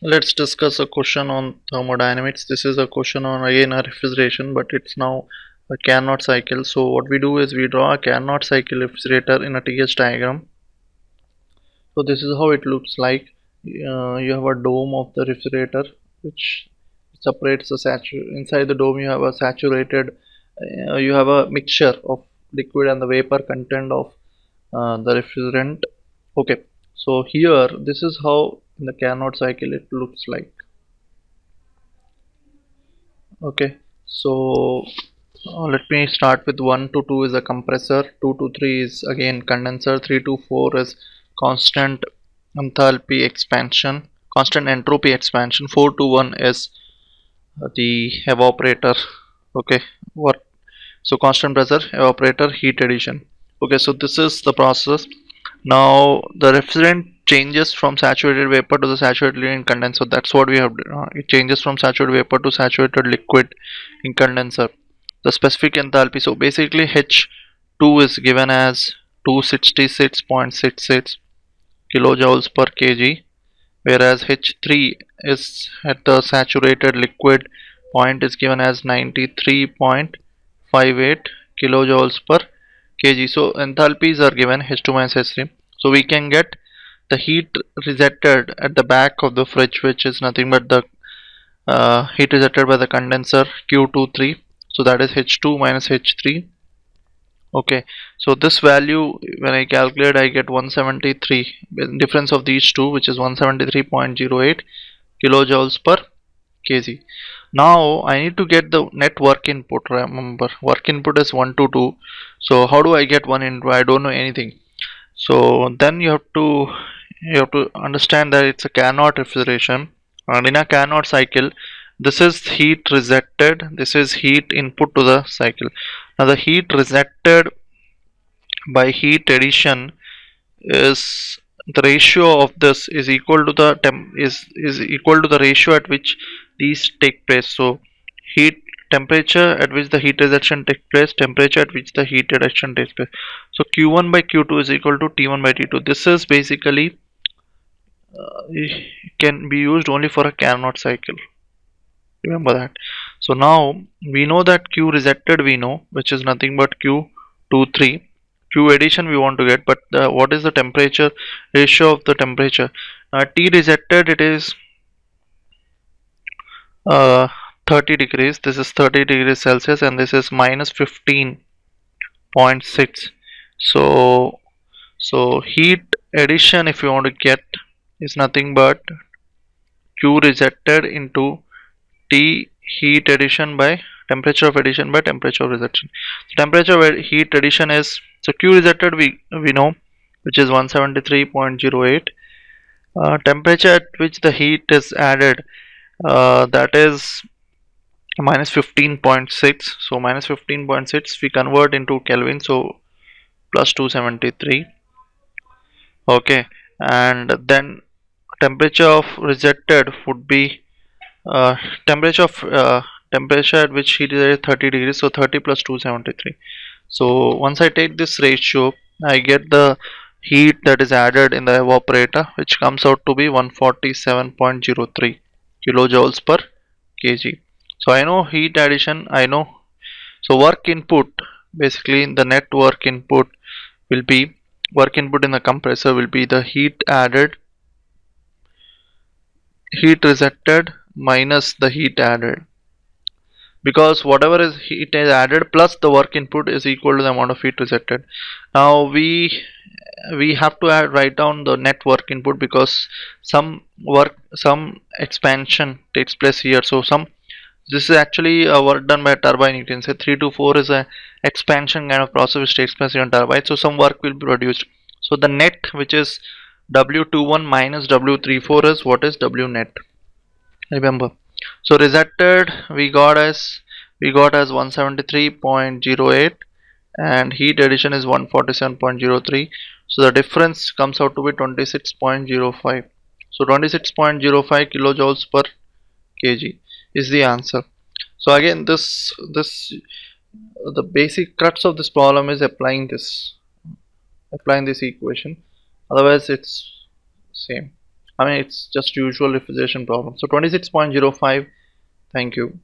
Let's discuss a question on thermodynamics. This is a question on again a refrigeration, but it's now a Carnot cycle. So what we do is we draw a Carnot cycle refrigerator in a TH diagram. So this is how it looks like. You have a dome of the refrigerator which separates the inside the dome you have a saturated you have a mixture of liquid and the vapor content of the refrigerant. Okay, so here this is how in the Carnot cycle it looks like. Okay, so let me start with 1 to 2 is a compressor, 2 to 3 is again condenser, 3 to 4 is constant enthalpy expansion, constant entropy expansion, 4 to 1 is the evaporator. Okay, what? So constant pressure, evaporator, heat addition. Okay, so this is the process. Now the refrigerant changes from saturated vapor to the saturated in condenser. That's what we have. It changes from saturated vapor to saturated liquid in condenser. The specific enthalpy. So basically H2 is given as 266.66 kilojoules per kg, whereas H3 is at the saturated liquid point is given as 93.58 kilojoules per kg. So enthalpies are given H2 minus H3. So we can get the heat resetted at the back of the fridge, which is nothing but the heat resetted by the condenser Q23. So that is H2 minus H3. Okay, so this value when I calculate I get 173, difference of these two, which is 173.08 kilojoules per kg. Now I need to get the net work input. Remember, work input is 1 to 2. So how do I get 1 into? I don't know anything. So then you have to understand that it's a Carnot refrigeration, and in a Carnot cycle this is heat resetted, this is heat input to the cycle. Now the heat resetted by heat addition is the ratio of this is equal to the is equal to the ratio at which these take place. So heat temperature at which the heat rejection takes place, temperature at which the heat reduction takes place. So Q1 by Q2 is equal to T1 by T2. This is basically can be used only for a Carnot cycle. Remember that. So now we know that Q resetted we know, which is nothing but Q23. Q addition we want to get, but what is the temperature ratio of the temperature? T resetted it is uh, 30 degrees. This is 30 degrees Celsius and this is minus 15.6. So heat addition if you want to get is nothing but Q resetted into T heat addition by temperature of addition by temperature of rejection. So temperature of heat addition is, so Q resetted we know, which is 173.08. Temperature at which the heat is added, that is minus 15.6. So minus 15.6 we convert into Kelvin, so plus 273. Okay, and then temperature of resetted would be uh, temperature of temperature at which heat is at 30 degrees, so 30 plus 273. So once I take this ratio I get the heat that is added in the evaporator, which comes out to be 147.03 kilojoules per kg. So I know heat addition, I know. So work input, basically the net work input will be, work input in the compressor will be the heat added, heat resetted minus the heat added, because whatever is heat is added plus the work input is equal to the amount of heat resetted. Now we have to write down the net work input because some expansion takes place here. So this is actually a work done by a turbine. You can say 3 to 4 is a expansion kind of process which takes place in a turbine, so some work will be produced. So the net, which is W21 minus W34, is what is W net, remember. So resetted we got as 173.08 and heat addition is 147.03. So the difference comes out to be 26.05. So 26.05 kilojoules per kg is the answer. So again this the basic crux of this problem is applying this equation, otherwise it's same. I mean, it's just usual refrigeration problem. So 26.05. Thank you.